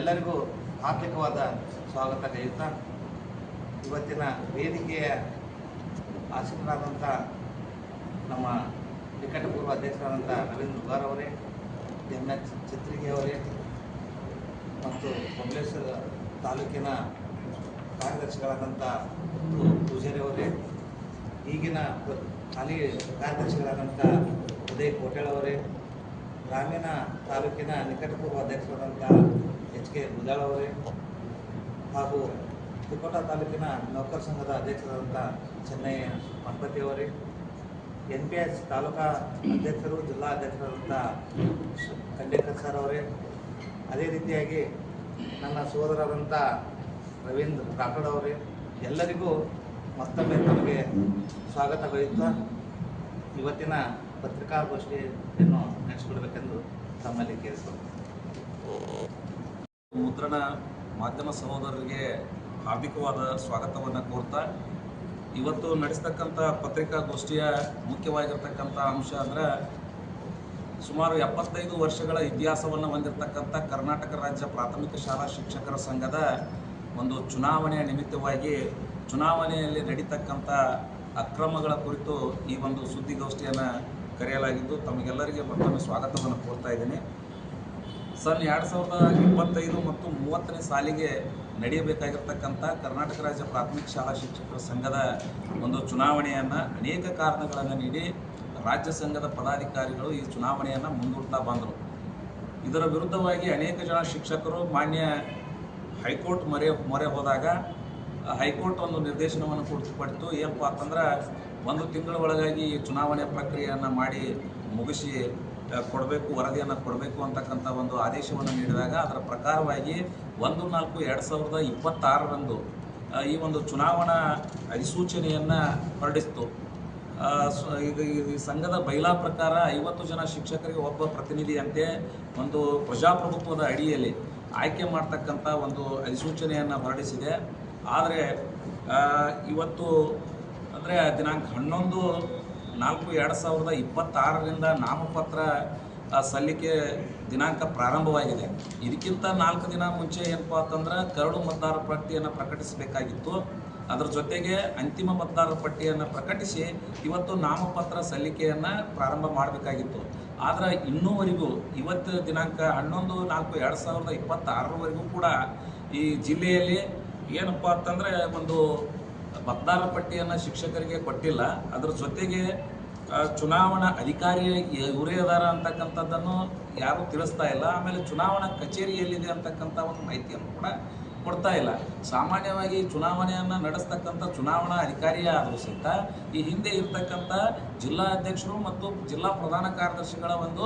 ತಮ್ಮೆಲ್ಲರಿಗೂ ಹಾರ್ದಿಕವಾದ ಸ್ವಾಗತ ಕರೆಯುತ್ತಾ ಇವತ್ತಿನ ವೇದಿಕೆಯ ಆಸೀನರಾದಂಥ ನಮ್ಮ ನಿಕಟಪೂರ್ವ ಅಧ್ಯಕ್ಷರಾದಂಥ ರವೀಂದ್ರ ಉಗಾರ್ ಅವರೇ, ಎಚ್ ಚಿತ್ರಿಗೆ ಅವರೇ ಮತ್ತು ಕಮಲೇಶ್ವರ ತಾಲೂಕಿನ ಕಾರ್ಯದರ್ಶಿಗಳಾದಂಥ ಪೂಜಾರಿ ಅವರೇ, ಈಗಿನ ಹಾಲಿ ಕಾರ್ಯದರ್ಶಿಗಳಾದಂಥ ಉದಯ್ ಕೋಟೆಳ್ ಅವರೇ, ಗ್ರಾಮೀಣ ತಾಲೂಕಿನ ನಿಕಟಪೂರ್ವ ಅಧ್ಯಕ್ಷರಾದಂಥ HK ಗುದಾಳ್ ಅವರೇ ಹಾಗೂ ತಿಕೋಟ ತಾಲೂಕಿನ ನೌಕರ ಸಂಘದ ಅಧ್ಯಕ್ಷರಾದಂಥ ಚೆನ್ನಯ್ಯ ಮಠಪತಿ ಅವರೇ, NPS ತಾಲೂಕಾ ಅಧ್ಯಕ್ಷರು ಜಿಲ್ಲಾ ಅಧ್ಯಕ್ಷರಾದಂಥ ಖಂಡೇಕರ್ ಸರ್ ಅವರೇ, ಅದೇ ರೀತಿಯಾಗಿ ನನ್ನ ಸೋದರರಾದಂಥ ರವೀಂದ್ರ ರಾಠೋಡ್ ಅವರೇ, ಎಲ್ಲರಿಗೂ ಮತ್ತೊಮ್ಮೆ ತಮಗೆ ಸ್ವಾಗತ ಬಯಸುತ್ತಾ ಇವತ್ತಿನ ಪತ್ರಿಕಾಗೋಷ್ಠಿಯನ್ನು ನಡೆಸಿಕೊಡಬೇಕೆಂದು ತಮ್ಮಲ್ಲಿ ಕೇಳಿಸಿಕೊಂಡು ಮುದ್ರಣ ಮಾಧ್ಯಮ ಸಹೋದರರಿಗೆ ಹಾರ್ದಿಕವಾದ ಸ್ವಾಗತವನ್ನು ಕೋರ್ತಾ ಇವತ್ತು ನಡೆಸ್ತಕ್ಕಂಥ ಪತ್ರಿಕಾಗೋಷ್ಠಿಯ ಮುಖ್ಯವಾಗಿರ್ತಕ್ಕಂಥ ಅಂಶ ಅಂದರೆ ಸುಮಾರು 75 ವರ್ಷಗಳ ಇತಿಹಾಸವನ್ನು ಹೊಂದಿರತಕ್ಕಂಥ ಕರ್ನಾಟಕ ರಾಜ್ಯ ಪ್ರಾಥಮಿಕ ಶಾಲಾ ಶಿಕ್ಷಕರ ಸಂಘದ ಒಂದು ಚುನಾವಣೆಯ ನಿಮಿತ್ತವಾಗಿ ಚುನಾವಣೆಯಲ್ಲಿ ನಡೀತಕ್ಕಂಥ ಅಕ್ರಮಗಳ ಕುರಿತು ಈ ಒಂದು ಸುದ್ದಿಗೋಷ್ಠಿಯನ್ನು ಕರೆಯಲಾಗಿದ್ದು ತಮಗೆಲ್ಲರಿಗೆ ಮತ್ತೊಮ್ಮೆ ಸ್ವಾಗತವನ್ನು ಕೋರ್ತಾ ಇದ್ದೀನಿ. ಸನ್ 2025 ಮತ್ತು 30ನೇ ಸಾಲಿಗೆ ನಡೆಯಬೇಕಾಗಿರ್ತಕ್ಕಂಥ ಕರ್ನಾಟಕ ರಾಜ್ಯ ಪ್ರಾಥಮಿಕ ಶಾಲಾ ಶಿಕ್ಷಕರ ಸಂಘದ ಒಂದು ಚುನಾವಣೆಯನ್ನು ಅನೇಕ ಕಾರಣಗಳನ್ನು ನೀಡಿ ರಾಜ್ಯ ಸಂಘದ ಪದಾಧಿಕಾರಿಗಳು ಈ ಚುನಾವಣೆಯನ್ನು ಮುಂದೂಡ್ತಾ ಬಂದರು. ಇದರ ವಿರುದ್ಧವಾಗಿ ಅನೇಕ ಜನ ಶಿಕ್ಷಕರು ಮಾನ್ಯ ಹೈಕೋರ್ಟ್ ಮೊರೆ ಹೋದಾಗ ಹೈಕೋರ್ಟ್ ಒಂದು ನಿರ್ದೇಶನವನ್ನು ಕೊಡ್ತು. ಏನಪ್ಪ ಅಂತಂದ್ರೆ 1 ತಿಂಗಳ ಒಳಗಾಗಿ ಈ ಚುನಾವಣೆ ಪ್ರಕ್ರಿಯೆಯನ್ನು ಮಾಡಿ ಮುಗಿಸಿ ಕೊಡಬೇಕು, ವರದಿಯನ್ನು ಕೊಡಬೇಕು ಅಂತಕ್ಕಂಥ ಒಂದು ಆದೇಶವನ್ನು ನೀಡಿದಾಗ ಅದರ ಪ್ರಕಾರವಾಗಿ 1/4/2026ರಂದು ಈ ಒಂದು ಚುನಾವಣಾ ಅಧಿಸೂಚನೆಯನ್ನು ಹೊರಡಿಸಿತು. ಈ ಸಂಘದ ಬೈಲಾ ಪ್ರಕಾರ 50 ಜನ ಶಿಕ್ಷಕರಿಗೆ ಒಬ್ಬ ಪ್ರತಿನಿಧಿಯಂತೆ ಒಂದು ಪ್ರಜಾಪ್ರಭುತ್ವದ ಅಡಿಯಲ್ಲಿ ಆಯ್ಕೆ ಮಾಡ್ತಕ್ಕಂಥ ಒಂದು ಅಧಿಸೂಚನೆಯನ್ನು ಹೊರಡಿಸಿದೆ. ಆದರೆ ಇವತ್ತು ಅಂದರೆ ದಿನಾಂಕ 11/4/2026ರಿಂದ ನಾಮಪತ್ರ ಸಲ್ಲಿಕೆ ದಿನಾಂಕ ಪ್ರಾರಂಭವಾಗಿದೆ. ಇದಕ್ಕಿಂತ 4 ದಿನ ಮುಂಚೆ ಏನಪ್ಪ ಅಂತಂದ್ರೆ ಕರಡು ಮತದಾರರ ಪಟ್ಟಿಯನ್ನು ಪ್ರಕಟಿಸಬೇಕಾಗಿತ್ತು. ಅದರ ಜೊತೆಗೆ ಅಂತಿಮ ಮತದಾರರ ಪಟ್ಟಿಯನ್ನು ಪ್ರಕಟಿಸಿ ಇವತ್ತು ನಾಮಪತ್ರ ಸಲ್ಲಿಕೆಯನ್ನು ಪ್ರಾರಂಭ ಮಾಡಬೇಕಾಗಿತ್ತು. ಆದರೆ ಇನ್ನೂವರೆಗೂ ಇವತ್ತು ದಿನಾಂಕ 11/4/2026ರವರೆಗೂ ಕೂಡ ಈ ಜಿಲ್ಲೆಯಲ್ಲಿ ಏನಪ್ಪ ಅಂತಂದರೆ ಒಂದು ಮತದಾರರ ಪಟ್ಟಿಯನ್ನು ಶಿಕ್ಷಕರಿಗೆ ಕೊಟ್ಟಿಲ್ಲ. ಅದರ ಜೊತೆಗೆ ಚುನಾವಣಾ ಅಧಿಕಾರಿ ಇವರೇ ಅದಾರ ಅಂತಕ್ಕಂಥದ್ದನ್ನು ಯಾರೂ ತಿಳಿಸ್ತಾ ಇಲ್ಲ. ಆಮೇಲೆ ಚುನಾವಣಾ ಕಚೇರಿ ಎಲ್ಲಿದೆ ಅಂತಕ್ಕಂಥ ಒಂದು ಮಾಹಿತಿಯನ್ನು ಕೂಡ ಕೊಡ್ತಾ ಇಲ್ಲ. ಸಾಮಾನ್ಯವಾಗಿ ಚುನಾವಣೆಯನ್ನು ನಡೆಸ್ತಕ್ಕಂಥ ಚುನಾವಣಾ ಅಧಿಕಾರಿಯೇ ಆದರೂ ಸಹಿತ ಈ ಹಿಂದೆ ಇರ್ತಕ್ಕಂಥ ಜಿಲ್ಲಾ ಅಧ್ಯಕ್ಷರು ಮತ್ತು ಜಿಲ್ಲಾ ಪ್ರಧಾನ ಕಾರ್ಯದರ್ಶಿಗಳ ಒಂದು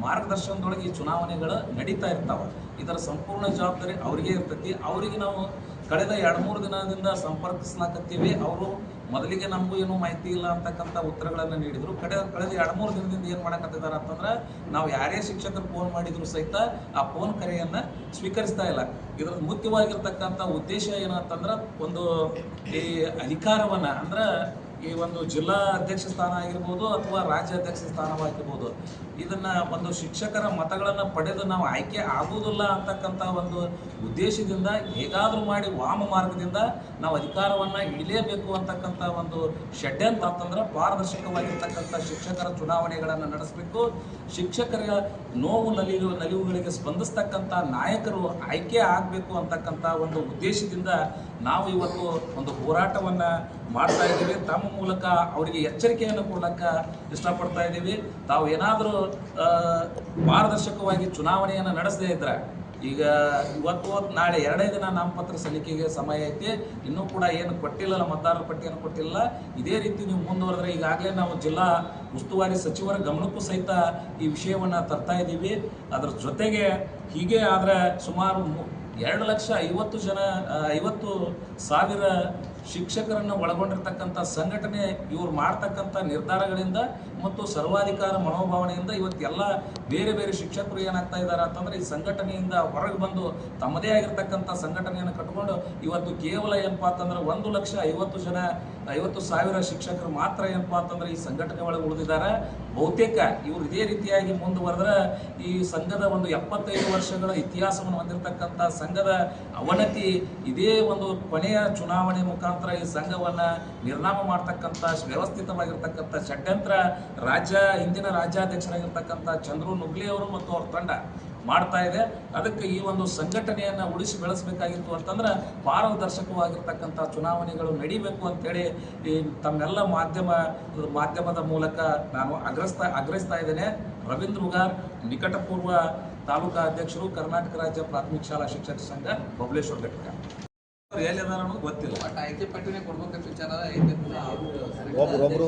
ಮಾರ್ಗದರ್ಶನದೊಳಗೆ ಈ ಚುನಾವಣೆಗಳು ನಡೀತಾ ಇರ್ತಾವೆ. ಇದರ ಸಂಪೂರ್ಣ ಜವಾಬ್ದಾರಿ ಅವರಿಗೆ ಇರ್ತೈತಿ. ಅವರಿಗೆ ನಾವು ಕಳೆದ 2-3 ದಿನದಿಂದ ಸಂಪರ್ಕಿಸ್ಲಾಕತ್ತೀವಿ. ಅವರು ಮೊದಲಿಗೆ ನಮಗೂ ಏನೂ ಮಾಹಿತಿ ಇಲ್ಲ ಅಂತಕ್ಕಂಥ ಉತ್ತರಗಳನ್ನು ನೀಡಿದರು. ಕಳೆದ 2-3 ದಿನದಿಂದ ಏನು ಮಾಡಕತ್ತಿದ್ದಾರೆ ಅಂತಂದ್ರೆ ನಾವು ಯಾರೇ ಶಿಕ್ಷಕರು ಫೋನ್ ಮಾಡಿದ್ರು ಸಹಿತ ಆ ಫೋನ್ ಕರೆಯನ್ನು ಸ್ವೀಕರಿಸ್ತಾ ಇಲ್ಲ. ಇದರ ಮುಖ್ಯವಾಗಿರ್ತಕ್ಕಂಥ ಉದ್ದೇಶ ಏನಂತಂದ್ರೆ ಒಂದು ಈ ಅಧಿಕಾರವನ್ನು ಅಂದ್ರೆ ಈ ಒಂದು ಜಿಲ್ಲಾ ಅಧ್ಯಕ್ಷ ಸ್ಥಾನ ಆಗಿರ್ಬೋದು ಅಥವಾ ರಾಜ್ಯ ಅಧ್ಯಕ್ಷ ಸ್ಥಾನವಾಗಿರ್ಬೋದು, ಇದನ್ನು ಒಂದು ಶಿಕ್ಷಕರ ಮತಗಳನ್ನು ಪಡೆದು ನಾವು ಆಯ್ಕೆ ಆಗುವುದಿಲ್ಲ ಅಂತಕ್ಕಂಥ ಒಂದು ಉದ್ದೇಶದಿಂದ ಹೇಗಾದರೂ ಮಾಡಿ ವಾಮ ಮಾರ್ಗದಿಂದ ನಾವು ಅಧಿಕಾರವನ್ನು ಹಿಡಿಲೇಬೇಕು ಅಂತಕ್ಕಂಥ ಒಂದು ಷಡ್ಯಂತ್ರ ಅಂತಂದ್ರೆ ಪಾರದರ್ಶಕವಾಗಿರ್ತಕ್ಕಂಥ ಶಿಕ್ಷಕರ ಚುನಾವಣೆಗಳನ್ನು ನಡೆಸಬೇಕು. ಶಿಕ್ಷಕರ ನೋವು ನಲಿವುಗಳಿಗೆ ಸ್ಪಂದಿಸ್ತಕ್ಕಂಥ ನಾಯಕರು ಆಯ್ಕೆ ಆಗಬೇಕು ಅಂತಕ್ಕಂಥ ಒಂದು ಉದ್ದೇಶದಿಂದ ನಾವು ಇವತ್ತು ಒಂದು ಹೋರಾಟವನ್ನು ಮಾಡ್ತಾ ಇದ್ದೀವಿ. ತಮ್ಮ ಮೂಲಕ ಅವರಿಗೆ ಎಚ್ಚರಿಕೆಯನ್ನು ಕೊಡಲಿಕ್ಕೆ ಇಷ್ಟಪಡ್ತಾ ಇದ್ದೀವಿ. ತಾವು ಏನಾದರೂ ಪಾರದರ್ಶಕವಾಗಿ ಚುನಾವಣೆಯನ್ನು ನಡೆಸದೇ ಇದ್ರೆ ಈಗ ಇವತ್ತು ನಾಳೆ 2 ದಿನ ನಾಮಪತ್ರ ಸಲ್ಲಿಕೆಗೆ ಸಮಯ ಐತಿ. ಇನ್ನೂ ಕೂಡ ಏನು ಕೊಟ್ಟಿಲ್ಲ, ಮತದಾರರ ಪಟ್ಟಿಯನ್ನು ಕೊಟ್ಟಿಲ್ಲ. ಇದೇ ರೀತಿ ನೀವು ಮುಂದುವರೆದ್ರೆ ಈಗಾಗಲೇ ನಾವು ಜಿಲ್ಲಾ ಉಸ್ತುವಾರಿ ಸಚಿವರ ಗಮನಕ್ಕೂ ಸಹಿತ ಈ ವಿಷಯವನ್ನು ತರ್ತಾ ಇದ್ದೀವಿ. ಅದರ ಜೊತೆಗೆ ಹೀಗೆ ಆದರೆ ಸುಮಾರು 2,50,000 ಶಿಕ್ಷಕರನ್ನು ಒಳಗೊಂಡಿರ್ತಕ್ಕಂಥ ಸಂಘಟನೆ ಇವರು ಮಾಡ್ತಕ್ಕಂಥ ನಿರ್ಧಾರಗಳಿಂದ ಮತ್ತು ಸರ್ವಾಧಿಕಾರ ಮನೋಭಾವನೆಯಿಂದ ಇವತ್ತೆಲ್ಲ ಬೇರೆ ಬೇರೆ ಶಿಕ್ಷಕರು ಏನಾಗ್ತಾ ಇದ್ದಾರೆ ಅಂತಂದರೆ ಈ ಸಂಘಟನೆಯಿಂದ ಹೊರಗೆ ಬಂದು ತಮ್ಮದೇ ಆಗಿರ್ತಕ್ಕಂಥ ಸಂಘಟನೆಯನ್ನು ಕಟ್ಕೊಂಡು ಇವತ್ತು ಕೇವಲ ಏನಪ್ಪ ಅಂತಂದ್ರೆ 1,50,000 50,000 ಶಿಕ್ಷಕರು ಮಾತ್ರ ಏನಪ್ಪಾ ಅಂತಂದ್ರೆ ಈ ಸಂಘಟನೆ ಒಳಗೆ ಉಳಿದಿದ್ದಾರೆ. ಬಹುತೇಕ ಇವರು ಇದೇ ರೀತಿಯಾಗಿ ಮುಂದುವರೆದ್ರೆ ಈ ಸಂಘದ ಒಂದು 75 ವರ್ಷಗಳ ಇತಿಹಾಸವನ್ನು ಹೊಂದಿರತಕ್ಕಂಥ ಸಂಘದ ಅವನತಿ ಇದೇ ಒಂದು ಕೊನೆಯ ಚುನಾವಣೆ ಮುಖಾಂತರ ಈ ಸಂಘವನ್ನ ನಿರ್ನಾಮ ಮಾಡ್ತಕ್ಕಂಥ ವ್ಯವಸ್ಥಿತವಾಗಿರ್ತಕ್ಕಂಥ ಷಡ್ಯಂತ್ರ ಹಿಂದಿನ ರಾಜ್ಯಾಧ್ಯಕ್ಷರಾಗಿರ್ತಕ್ಕಂಥ ಚಂದ್ರು ನುಗ್ಲಿ ಅವರು ಮತ್ತು ಅವ್ರ ತಂಡ ಮಾಡ್ತಾ ಇದೆ. ಅದಕ್ಕೆ ಈ ಒಂದು ಸಂಘಟನೆಯನ್ನು ಉಳಿಸಿ ಬೆಳೆಸಬೇಕಾಗಿತ್ತು ಅಂತಂದ್ರೆ ಪಾರದರ್ಶಕವಾಗಿರ್ತಕ್ಕಂಥ ಚುನಾವಣೆಗಳು ನಡೀಬೇಕು ಅಂತೇಳಿ ಈ ತಮ್ಮೆಲ್ಲ ಮಾಧ್ಯಮದ ಮೂಲಕ ನಾನು ಆಗ್ರಹಿಸ್ತಾ ಇದ್ದೇನೆ. ರವೀಂದ್ರ ಉಗಾರ್, ನಿಕಟಪೂರ್ವ ತಾಲೂಕಾ ಅಧ್ಯಕ್ಷರು, ಕರ್ನಾಟಕ ರಾಜ್ಯ ಪ್ರಾಥಮಿಕ ಶಾಲಾ ಶಿಕ್ಷಕ ಸಂಘ, ಬಬಲೇಶ್ವರ ಘಟಕ. ಎಲ್ಲಿದಾರ ಅನ್ನೋದು ಗೊತ್ತಿಲ್ಲ. ಬಟ್ ಆಯ್ಕೆ ಪಟ್ಟಿನೇ ಕೊಡ್ಬೇಕಂತ ವಿಚಾರ ಒಬ್ಬರು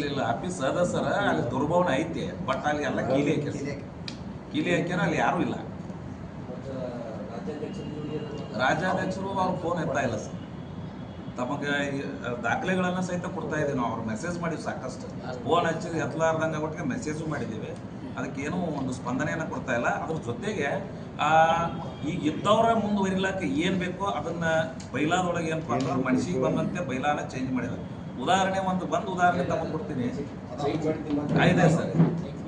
ಇಲ್ಲ ಆಫೀಸ್ ಅದ ಸರ, ಅಲ್ಲಿ ದುರ್ಭವನ ಐತಿ. ಬಟ್ ಅಲ್ಲಿ ಎಲ್ಲ ಕೀಲಿ ಹಾಕ್ಯಾರ, ಅಲ್ಲಿ ಯಾರು ಇಲ್ಲ. ರಾಜ್ಯಾಧ್ಯಕ್ಷರು ಅವ್ರ ಫೋನ್ ಎತ್ತಾ ಇಲ್ಲ ಸರ್. ತಮಗೆ ದಾಖಲೆಗಳನ್ನ ಸಹಿತ ಕೊಡ್ತಾ ಇದ್ದೀವಿ ನಾವು. ಅವ್ರು ಮೆಸೇಜ್ ಮಾಡಿವಿ ಸಾಕಷ್ಟು. ಫೋನ್ ಹಚ್ಚಿ ಎತ್ತಲಾರ್ದಂಗೆ ಒಟ್ಟಿಗೆ ಮೆಸೇಜು ಮಾಡಿದ್ದೀವಿ. ಅದಕ್ಕೇನು ಒಂದು ಸ್ಪಂದನೆಯನ್ನು ಕೊಡ್ತಾ ಇಲ್ಲ. ಅದ್ರ ಜೊತೆಗೆ ಈಗ ಇದ್ದವರ ಮುಂದುವರಿಲಾಕ ಏನು ಬೇಕೋ ಅದನ್ನ ಬೈಲಾದೊಳಗೆ ಏನಪ್ಪ ಅಂತಂದ್ರೆ ಮನಸ್ಸಿಗೆ ಬಂದಂತೆ ಬೈಲಾನ ಚೇಂಜ್ ಮಾಡಿದ್ರು. ಒಂದು ಉದಾಹರಣೆ ತಮಗೆ ಕೊಡ್ತೀನಿ. ಇದೆ ಸರ್,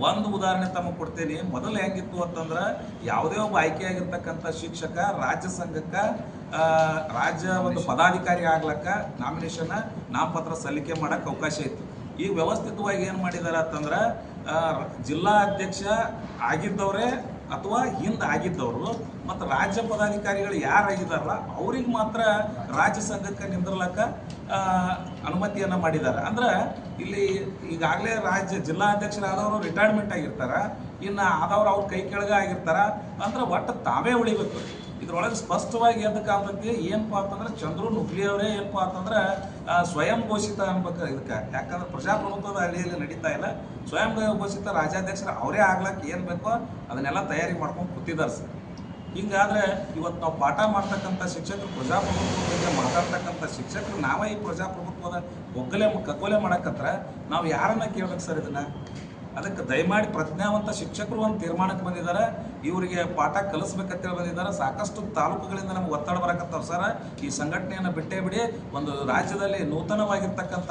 ಒಂದು ಉದಾಹರಣೆ ತಮಗೆ ಕೊಡ್ತೀನಿ. ಮೊದಲು ಹೆಂಗಿತ್ತು ಅಂತಂದ್ರೆ ಯಾವುದೇ ಒಬ್ಬ ಆಯ್ಕೆಯಾಗಿರ್ತಕ್ಕಂಥ ಶಿಕ್ಷಕ ರಾಜ್ಯ ಸಂಘಕ್ಕೆ ರಾಜ್ಯ ಒಂದು ಪದಾಧಿಕಾರಿ ಆಗ್ಲಕ್ಕ ನಾಮಪತ್ರ ಸಲ್ಲಿಕೆ ಮಾಡಕ್ಕೆ ಅವಕಾಶ ಇತ್ತು. ಈಗ ವ್ಯವಸ್ಥಿತವಾಗಿ ಏನು ಮಾಡಿದಾರೆ ಅಂತಂದ್ರೆ ಜಿಲ್ಲಾ ಅಧ್ಯಕ್ಷ ಆಗಿದ್ದವರೇ ಅಥವಾ ಹಿಂದೆ ಆಗಿದ್ದವರು ಮತ್ತು ರಾಜ್ಯ ಪದಾಧಿಕಾರಿಗಳು ಯಾರಾಗಿದ್ದಾರಲ್ಲ ಅವ್ರಿಗೆ ಮಾತ್ರ ರಾಜ್ಯ ಸಂಘಕ್ಕೆ ನಿಂದಿರ್ಲಕ್ಕ ಅನುಮತಿಯನ್ನು ಮಾಡಿದ್ದಾರೆ. ಅಂದ್ರೆ ಇಲ್ಲಿ ಈಗಾಗಲೇ ಜಿಲ್ಲಾ ಅಧ್ಯಕ್ಷರಾದವರು ರಿಟೈರ್ಮೆಂಟ್ ಆಗಿರ್ತಾರ, ಇನ್ನು ಆದವ್ರು ಅವ್ರ ಕೈ ಕೆಳಗೆ ಆಗಿರ್ತಾರ. ಅಂದ್ರೆ ಒಟ್ಟು ತಾವೇ ಉಳಿಬೇಕು. ಇದ್ರೊಳಗೆ ಸ್ಪಷ್ಟವಾಗಿ ಎದಕ್ಕೆ ಆಗ್ತೈತಿ ಏನಪ್ಪ ಅಂತಂದ್ರೆ ಚಂದ್ರು ನುಗ್ಲಿ ಅವರೇ ಏನಪ್ಪ ಅಂತಂದ್ರೆ ಸ್ವಯಂ ಘೋಷಿತ ಅನ್ಬೇಕು ಇದಕ್ಕೆ. ಯಾಕಂದ್ರೆ ಪ್ರಜಾಪ್ರಭುತ್ವದ ಹಳ್ಳಿಯಲ್ಲಿ ನಡೀತಾ ಇಲ್ಲ. ಸ್ವಯಂ ಘೋಷಿತ ರಾಜ್ಯಾಧ್ಯಕ್ಷರು ಅವರೇ ಆಗ್ಲಕ್ಕೆ ಏನು ಬೇಕೋ ಅದನ್ನೆಲ್ಲ ತಯಾರಿ ಮಾಡ್ಕೊಂಡು ಕೂತಿದ್ದಾರೆ ಸರ್. ಹಿಂಗಾದ್ರೆ ಇವತ್ತು ನಾವು ಪಾಠ ಮಾಡ್ತಕ್ಕಂಥ ಶಿಕ್ಷಕರು, ಪ್ರಜಾಪ್ರಭುತ್ವದ ಬಗ್ಗೆ ಮಾತಾಡ್ತಕ್ಕಂಥ ಶಿಕ್ಷಕರು ನಾವೇ ಈ ಪ್ರಜಾಪ್ರಭುತ್ವದ ಕಗ್ಗೊಲೆ ಮಾಡಕತ್ರ ನಾವು ಯಾರನ್ನ ಕೇಳ್ಬೇಕು ಸರ್ ಇದನ್ನ? ಅದಕ್ಕೆ ದಯಮಾಡಿ ಪ್ರಜ್ಞಾವಂತ ಶಿಕ್ಷಕರು ಒಂದು ತೀರ್ಮಾನಕ್ಕೆ ಬಂದಿದ್ದಾರೆ. ಇವರಿಗೆ ಪಾಠ ಕಲಿಸ್ಬೇಕಂತೇಳಿ ಬಂದಿದ್ದಾರೆ. ಸಾಕಷ್ಟು ತಾಲೂಕುಗಳಿಂದ ನಮ್ಗೆ ಒತ್ತಡ ಬರಕತ್ತವ ಸರ್. ಈ ಸಂಘಟನೆಯನ್ನು ಬಿಟ್ಟೇ ಬಿಡಿ, ಒಂದು ರಾಜ್ಯದಲ್ಲಿ ನೂತನವಾಗಿರ್ತಕ್ಕಂಥ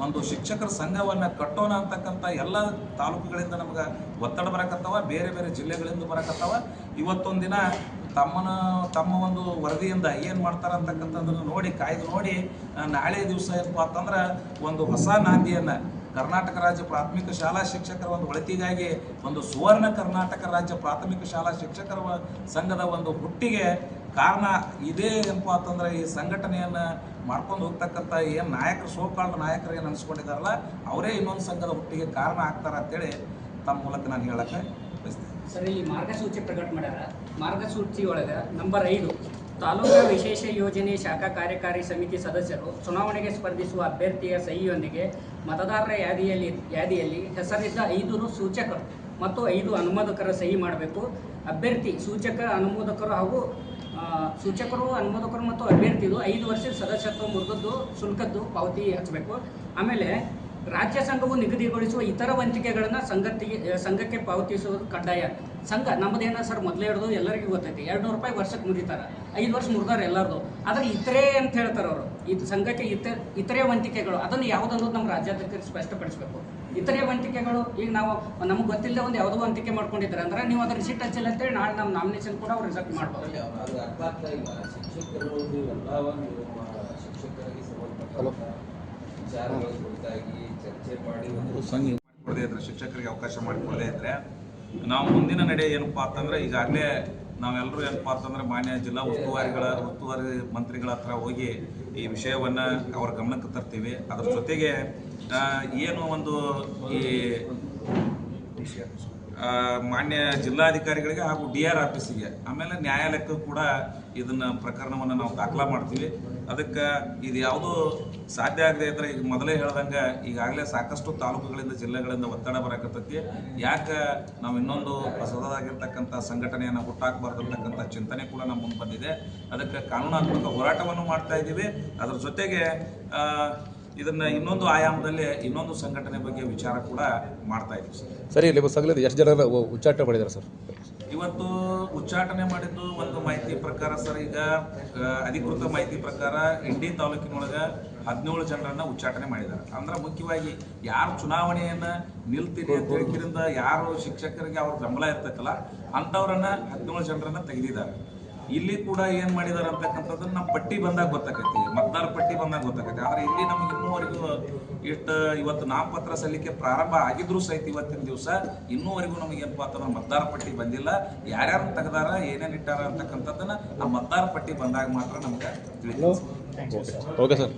ಒಂದು ಶಿಕ್ಷಕರ ಸಂಘವನ್ನು ಕಟ್ಟೋಣ ಅಂತಕ್ಕಂಥ ಎಲ್ಲ ತಾಲೂಕುಗಳಿಂದ ನಮ್ಗೆ ಒತ್ತಡ ಬರಕತ್ತವ, ಬೇರೆ ಬೇರೆ ಜಿಲ್ಲೆಗಳಿಂದ ಬರಕತ್ತವ. ಇವತ್ತೊಂದು ದಿನ ತಮ್ಮ ಒಂದು ವರದಿಯಿಂದ ಏನು ಮಾಡ್ತಾರೆ ಅಂತಕ್ಕಂಥದ್ದನ್ನು ಕಾಯ್ದು ನೋಡಿ ನಾಳೆ ದಿವಸ ಏನಪ್ಪ ಅಂತಂದ್ರೆ ಒಂದು ಹೊಸ ನಾಂದಿಯನ್ನು ಕರ್ನಾಟಕ ರಾಜ್ಯ ಪ್ರಾಥಮಿಕ ಶಾಲಾ ಶಿಕ್ಷಕರ ಒಂದು ಒಳಿತಿಗಾಗಿ ಒಂದು ಸುವರ್ಣ ಕರ್ನಾಟಕ ರಾಜ್ಯ ಪ್ರಾಥಮಿಕ ಶಾಲಾ ಶಿಕ್ಷಕರ ಸಂಘದ ಒಂದು ಹುಟ್ಟಿಗೆ ಕಾರಣ ಇದೇ ಏನಪ್ಪ ಅಂತಂದ್ರೆ ಈ ಸಂಘಟನೆಯನ್ನು ಮಾಡ್ಕೊಂಡು ಹೋಗ್ತಕ್ಕಂಥ ಏನು ನಾಯಕರು, ಸೋಕಾಲ್ಡ್ ನಾಯಕರು ಏನು ಅನಿಸ್ಕೊಂಡಿದ್ದಾರಲ್ಲ ಅವರೇ ಇನ್ನೊಂದು ಸಂಘದ ಹುಟ್ಟಿಗೆ ಕಾರಣ ಆಗ್ತಾರೆ ಅಂತೇಳಿ ತಮ್ಮ ಮೂಲಕ ನಾನು ಹೇಳಕ್ಕೆ ಬಯಸ್ತೇನೆ. ಸರ್, ಇಲ್ಲಿ ಮಾರ್ಗಸೂಚಿ ಪ್ರಕಟ ಮಾಡ್ಯಾರ. ಮಾರ್ಗಸೂಚಿ ಒಳಗೆ ನಂಬರ್ 5 ತಾಲೂಕಾ ವಿಶೇಷ ಯೋಜನೆ ಶಾಖಾ ಕಾರ್ಯಕಾರಿ ಸಮಿತಿ ಸದಸ್ಯರು ಚುನಾವಣೆಗೆ ಸ್ಪರ್ಧಿಸುವ ಅಭ್ಯರ್ಥಿಯ ಸಹಿಯೊಂದಿಗೆ ಮತದಾರರ ಯಾದಿಯಲ್ಲಿ ಹೆಸರಿದ್ದ 5 ಸೂಚಕರು ಮತ್ತು 5 ಅನುಮೋದಕರ ಸಹಿ ಮಾಡಬೇಕು. ಅಭ್ಯರ್ಥಿ, ಸೂಚಕರು, ಅನುಮೋದಕರು ಮತ್ತು ಅಭ್ಯರ್ಥಿದು 5 ವರ್ಷದ ಸದಸ್ಯತ್ವ ಮುರಿದದ್ದು ಶುಲ್ಕದ್ದು ಪಾವತಿ ಹಚ್ಚಬೇಕು. ಆಮೇಲೆ ರಾಜ್ಯ ಸಂಘವು ನಿಗದಿಗೊಳಿಸುವ ಇತರ ವಂತಿಕೆಗಳನ್ನು ಸಂಘಕ್ಕೆ ಪಾವತಿಸುವುದು ಕಡ್ಡಾಯ. ಸಂಘ ನಮ್ಮದೇನ ಸರ್ ಮೊದಲೇ ಹಿಡಿದು ಎಲ್ಲರಿಗೂ ಗೊತ್ತೈತಿ, 200 ರೂಪಾಯಿ ವರ್ಷಕ್ಕೆ ಮುರಿತಾರೆ, 5 ವರ್ಷ ಮುರಿದಾರೆ ಎಲ್ಲರದು. ಆದರೆ ಇತರೆ ಅಂತ ಹೇಳ್ತಾರೆ ಅವರು. ಇದು ಸಂಘಕ್ಕೆ ಇತರೆ ವಂತಿಕೆಗಳು ಅದನ್ನು ಯಾವುದನ್ನೋದು ನಮ್ಮ ರಾಜ್ಯಾಧ್ಯಕ್ಷರಿಗೆ ಸ್ಪಷ್ಟಪಡಿಸಬೇಕು. ಇತರೆ ವಂತಿಕೆಗಳು ಈಗ ನಮಗೆ ಗೊತ್ತಿಲ್ಲದೆ ಒಂದು ಯಾವುದೋ ವಂತಿಕೆ ಮಾಡ್ಕೊಂಡಿದ್ದಾರೆ ಅಂದ್ರೆ ನೀವು ಅದನ್ನ ರಿಸಿಟ್ ಹಚ್ಚಿಲ್ಲ ಅಂತೇಳಿ ನಾಳೆ ನಮ್ಮ ನಾಮಿನೇಷನ್ ಕೂಡ ಅವ್ರು ರಿಸೆಕ್ಟ್ ಮಾಡ್ಬೋದು. ಶಿಕ್ಷಕರಿಗೆ ಅವಕಾಶ ಮಾಡಿಕೊಡದೇ ಇದ್ರೆ ನಾವು ಮುಂದಿನ ನಡೆ ಏನಪ್ಪಾ ಅಂತಂದ್ರೆ ಈಗಾಗಲೇ ನಾವೆಲ್ಲರೂ ಏನಪ್ಪಾ ಅಂತಂದ್ರೆ ಮಾನ್ಯ ಜಿಲ್ಲಾ ಉಸ್ತುವಾರಿ ಮಂತ್ರಿಗಳ ಹತ್ರ ಹೋಗಿ ಈ ವಿಷಯವನ್ನ ಅವರ ಗಮನಕ್ಕೆ ತರ್ತೀವಿ. ಅದ್ರ ಜೊತೆಗೆ ಏನು ಒಂದು ಈ ಮಾನ್ಯ ಜಿಲ್ಲಾಧಿಕಾರಿಗಳಿಗೆ ಹಾಗೂ DR ಆಫೀಸಿಗೆ ಆಮೇಲೆ ನ್ಯಾಯಾಲಯಕ್ಕೂ ಕೂಡ ಇದನ್ನ ಪ್ರಕರಣವನ್ನು ನಾವು ದಾಖಲಾ ಮಾಡ್ತೀವಿ. ಅದಕ್ಕೆ ಇದು ಯಾವುದೂ ಸಾಧ್ಯ ಆಗದೆ ಇದ್ರೆ ಈಗ ಮೊದಲೇ ಹೇಳ್ದಂಗೆ ಈಗಾಗಲೇ ಸಾಕಷ್ಟು ತಾಲೂಕುಗಳಿಂದ ಜಿಲ್ಲೆಗಳಿಂದ ಒತ್ತಡ ಬರಕತ್ತೈತಿ. ಯಾಕೆ ನಾವು ಇನ್ನೊಂದು ಹೊಸದಾಗಿರ್ತಕ್ಕಂಥ ಸಂಘಟನೆಯನ್ನು ಹುಟ್ಟಾಕಬಾರ್ದು ಅಂತಕ್ಕಂಥ ಚಿಂತನೆ ಕೂಡ ನಮ್ಮ ಮುಂದೆ ಬಂದಿದೆ. ಅದಕ್ಕೆ ಕಾನೂನಾತ್ಮಕ ಹೋರಾಟವನ್ನು ಮಾಡ್ತಾ ಇದ್ದೀವಿ. ಅದ್ರ ಜೊತೆಗೆ ಇದನ್ನ ಇನ್ನೊಂದು ಆಯಾಮದಲ್ಲಿ ಇನ್ನೊಂದು ಸಂಘಟನೆ ಬಗ್ಗೆ ವಿಚಾರ ಕೂಡ ಮಾಡ್ತಾ ಇದ್ದೀವಿ. ಸರಿ, ಇಲ್ಲಿ ಸಂಘದಲ್ಲಿ ಎಷ್ಟು ಜನ ಉಚ್ಚಾಟನೆ ಮಾಡಿದ್ದಾರೆ ಸರ್? ಇವತ್ತು ಉಚ್ಚಾಟನೆ ಮಾಡಿದ್ದು ಒಂದು ಮಾಹಿತಿ ಪ್ರಕಾರ ಸರ್, ಈಗ ಅಧಿಕೃತ ಮಾಹಿತಿ ಪ್ರಕಾರ ಇಂಡಿ ತಾಲೂಕಿನೊಳಗೆ 17 ಜನರನ್ನ ಉಚ್ಚಾಟನೆ ಮಾಡಿದ್ದಾರೆ. ಅಂದ್ರೆ ಮುಖ್ಯವಾಗಿ ಯಾರು ಚುನಾವಣೆಯನ್ನ ನಿಲ್ತೀರಿ ಅಂತ ಹೇಳಿದ್ರಿಂದ ಯಾರು ಶಿಕ್ಷಕರಿಗೆ ಅವ್ರ ಬೆಂಬಲ ಇರ್ತೈತಲ್ಲ ಅಂಥವ್ರನ್ನ 17 ಜನರನ್ನ ತೆಗೆದಿದ್ದಾರೆ. ಇಲ್ಲಿ ಕೂಡ ಏನ್ ಮಾಡಿದಾರೆ ಅಂತಕ್ಕಂಥದ್ದು ನಮ್ಮ ಪಟ್ಟಿ ಬಂದಾಗ ಗೊತ್ತಾಕೈತಿ, ಮತದಾರ ಪಟ್ಟಿ ಬಂದಾಗ ಗೊತ್ತಾಕೈತಿ. ಆದ್ರೆ ಇಲ್ಲಿ ನಮ್ಗೆ ಇನ್ನೂವರೆಗೂ ಇವತ್ತು ನಾಮಪತ್ರ ಸಲ್ಲಿಕೆ ಪ್ರಾರಂಭ ಆಗಿದ್ರು ಸಹಿತ ಇವತ್ತಿನ ದಿವಸ ಇನ್ನೂವರೆಗೂ ನಮಗೆ ಏನಪ್ಪ ಅಂತಂದ್ರೆ ಮತದಾರ ಪಟ್ಟಿ ಬಂದಿಲ್ಲ. ಯಾರ್ಯಾರು ತೆಗೆದಾರ, ಏನೇನು ಇಟ್ಟಾರ ಅಂತಕ್ಕಂಥದ್ದನ್ನ ಆ ಮತದಾರ ಪಟ್ಟಿ ಬಂದಾಗ ಮಾತ್ರ ನಮ್ಗೆ ತಿಳಿತೀವಿ. Okay sir.